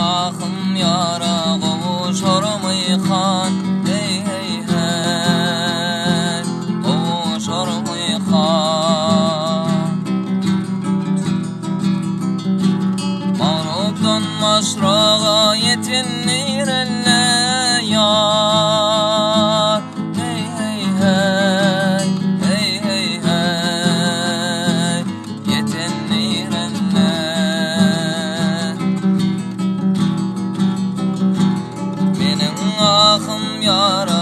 ahım yara kavuşur mıyhan, hey hey hey, kavuşur mıyhan. Mağrubdan maşrağa yetinir elle yar, hey hey hey, hey hey hey, yetinir elle. Menin ahım yara